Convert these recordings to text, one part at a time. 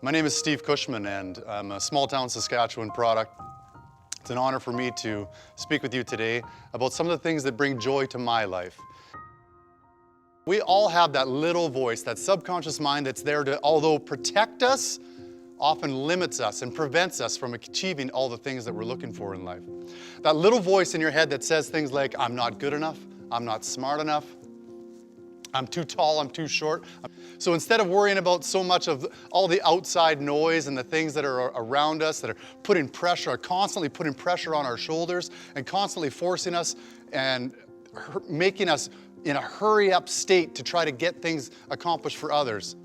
My name is Steve Koszman, and I'm a small-town Saskatchewan product. It's an honor for me to speak with you today about some of the things that bring joy to my life. We all have that little voice, that subconscious mind that's there to, although protect us, often limits us and prevents us from achieving all the things that we're looking for in life. That little voice in your head that says things like, I'm not good enough, I'm not smart enough, I'm too tall, I'm too short. So instead of worrying about so much of all the outside noise and the things that are around us that are putting pressure, are constantly putting pressure on our shoulders and constantly forcing us and making us in a hurry-up state to try to get things accomplished for others,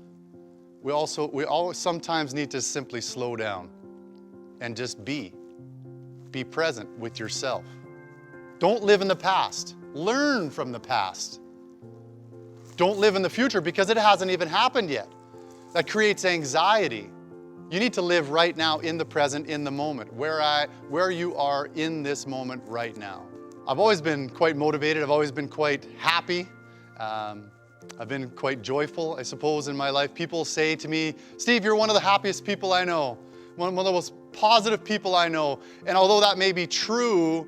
we all sometimes need to simply slow down and just be present with yourself. Don't live in the past. Learn from the past. Don't live in the future because it hasn't even happened yet. That creates anxiety. You need to live right now in the present, in the moment, where you are in this moment right now. I've always been quite motivated. I've always been quite happy. I've been quite joyful, I suppose, in my life. People say to me, Steve, you're one of the happiest people I know, one of the most positive people I know. And although that may be true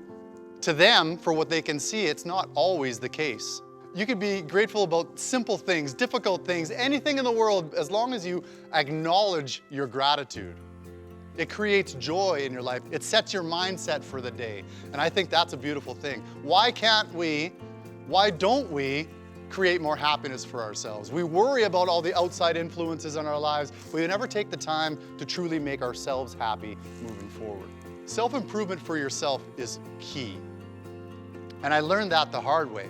to them for what they can see, it's not always the case. You can be grateful about simple things, difficult things, anything in the world, as long as you acknowledge your gratitude. It creates joy in your life. It sets your mindset for the day. And I think that's a beautiful thing. Why don't we create more happiness for ourselves? We worry about all the outside influences in our lives. We never take the time to truly make ourselves happy moving forward. Self-improvement for yourself is key. And I learned that the hard way.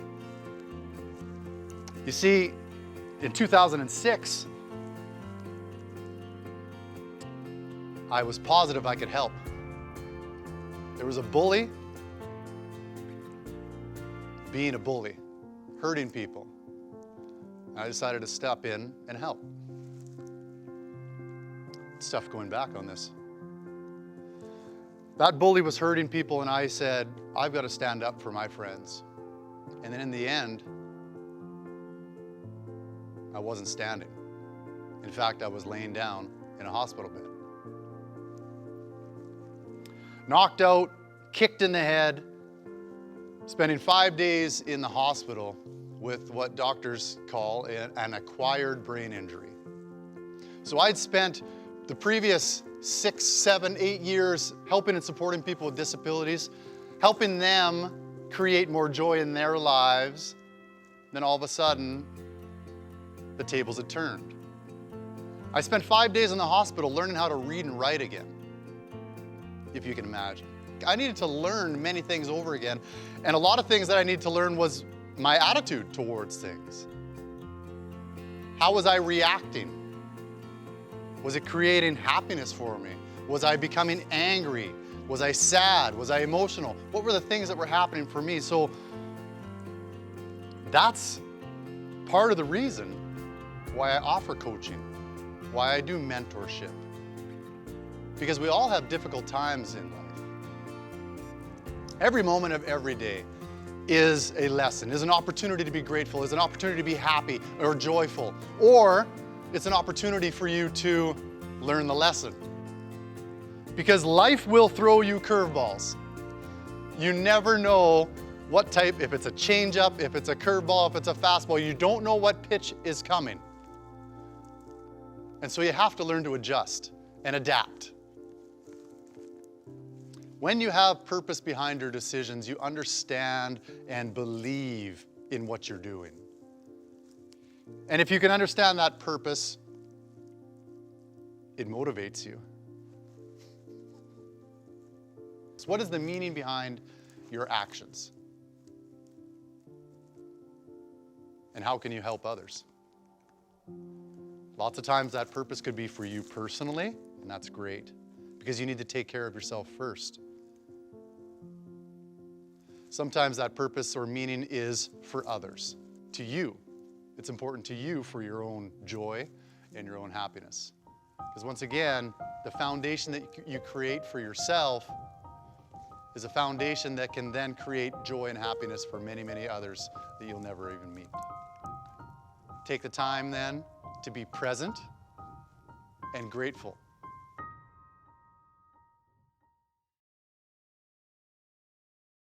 You see, in 2006, I was positive I could help. There was a bully being a bully, hurting people. I decided to step in and help. It's tough going back on this. That bully was hurting people, and I said, I've got to stand up for my friends. And then in the end, I wasn't standing. In fact, I was laying down in a hospital bed. Knocked out, kicked in the head, spending 5 days in the hospital with what doctors call an acquired brain injury. So I'd spent the previous 6, 7, 8 years helping and supporting people with disabilities, helping them create more joy in their lives. Then all of a sudden, the tables had turned. I spent 5 days in the hospital learning how to read and write again, if you can imagine. I needed to learn many things over again, and a lot of things that I needed to learn was my attitude towards things. How was I reacting? Was it creating happiness for me? Was I becoming angry? Was I sad? Was I emotional? What were the things that were happening for me? So that's part of the reason why I offer coaching, why I do mentorship. Because we all have difficult times in life. Every moment of every day is a lesson, is an opportunity to be grateful, is an opportunity to be happy or joyful, or it's an opportunity for you to learn the lesson. Because life will throw you curveballs. You never know what type, if it's a changeup, if it's a curveball, if it's a fastball, you don't know what pitch is coming. And so you have to learn to adjust and adapt. When you have purpose behind your decisions, you understand and believe in what you're doing. And if you can understand that purpose, it motivates you. So what is the meaning behind your actions? And how can you help others? Lots of times that purpose could be for you personally, and that's great, because you need to take care of yourself first. Sometimes that purpose or meaning is for others, to you. It's important to you for your own joy and your own happiness. Because once again, the foundation that you create for yourself is a foundation that can then create joy and happiness for many, many others that you'll never even meet. Take the time then to be present and grateful.